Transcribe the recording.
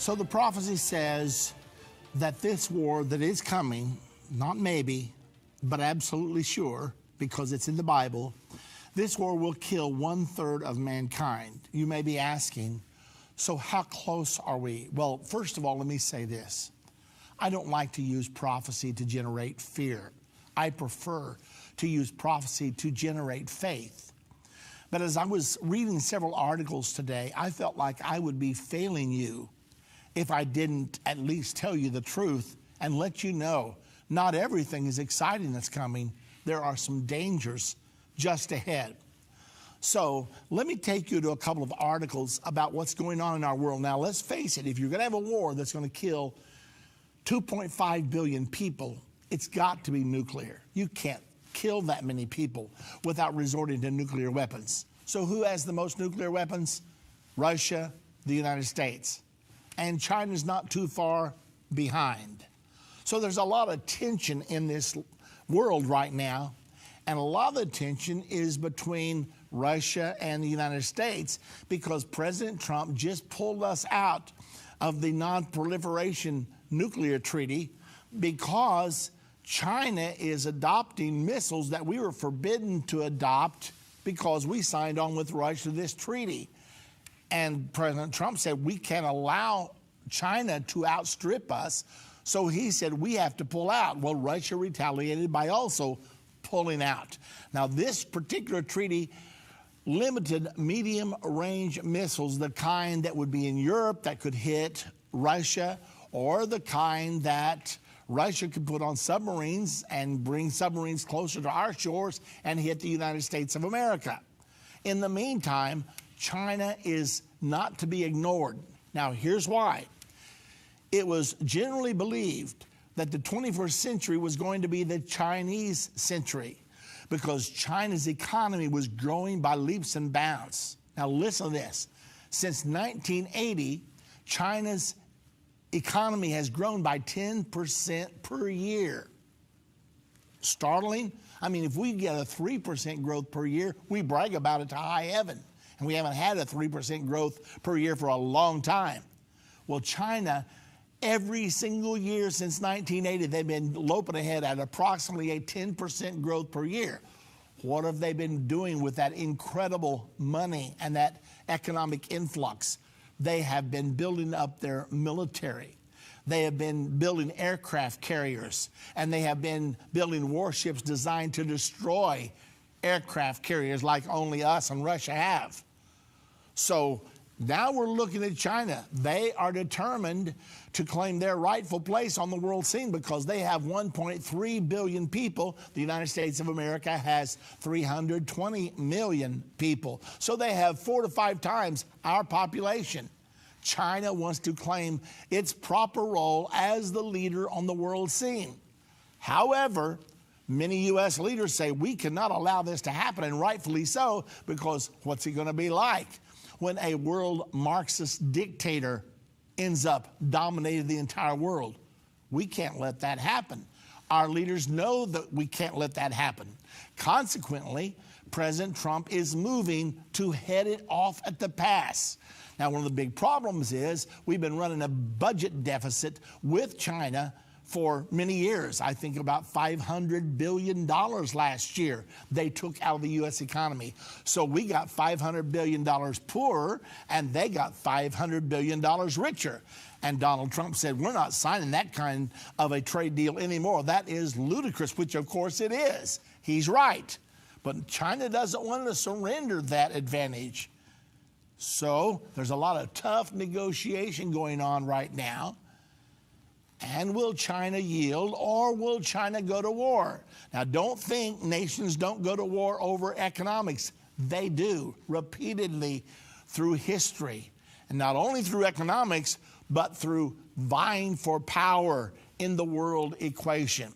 So the prophecy says that this war that is coming, not maybe, but absolutely sure, because it's in the Bible, this war will kill 1/3 of mankind. You may be asking, so how close are we? Well, first of all, let me say this. I don't like to use prophecy to generate fear. I prefer to use prophecy to generate faith. But as I was reading several articles today, I felt like I would be failing you if I didn't at least tell you the truth and let you know not everything is exciting that's coming. There are some dangers just ahead. So let me take you to a couple of articles about what's going on in our world. Now, let's face it, if you're going to have a war that's going to kill 2.5 billion people, it's got to be nuclear. You can't kill that many people without resorting to nuclear weapons. So who has the most nuclear weapons? Russia, the United States. And China's not too far behind. So there's a lot of tension in this world right now. And a lot of the tension is between Russia and the United States because President Trump just pulled us out of the non-proliferation nuclear treaty because China is adopting missiles that we were forbidden to adopt because we signed on with Russia this treaty. And President Trump said we can't allow China to outstrip us. So he said we have to pull out. Well, Russia retaliated by also pulling out. Now, this particular treaty limited medium-range missiles, the kind that would be in Europe that could hit Russia, or the kind that Russia could put on submarines and bring submarines closer to our shores and hit the United States of America. In the meantime, China is not to be ignored. Now, here's why. It was generally believed that the 21st century was going to be the Chinese century because China's economy was growing by leaps and bounds. Now, listen to this. Since 1980, China's economy has grown by 10% per year. Startling? I mean, if we get a 3% growth per year, we brag about it to high heaven. And we haven't had a 3% growth per year for a long time. Well, China, every single year since 1980, they've been loping ahead at approximately a 10% growth per year. What have they been doing with that incredible money and that economic influx? They have been building up their military. They have been building aircraft carriers, and they have been building warships designed to destroy aircraft carriers like only us and Russia have. So now we're looking at China. They are determined to claim their rightful place on the world scene because they have 1.3 billion people. The United States of America has 320 million people. So they have 4 to 5 times our population. China wants to claim its proper role as the leader on the world scene. However, many U.S. leaders say we cannot allow this to happen, and rightfully so, because what's it going to be like when a world Marxist dictator ends up dominating the entire world? We can't let that happen. Our leaders know that we can't let that happen. Consequently, President Trump is moving to head it off at the pass. Now, one of the big problems is we've been running a budget deficit with China for many years. I think about $500 billion last year they took out of the U.S. economy. So we got $500 billion poorer, and they got $500 billion richer. And Donald Trump said, we're not signing that kind of a trade deal anymore. That is ludicrous, which of course it is. He's right. But China doesn't want to surrender that advantage. So there's a lot of tough negotiation going on right now. And will China yield, or will China go to war? Now, don't think nations don't go to war over economics. They do, repeatedly through history. And not only through economics, but through vying for power in the world equation.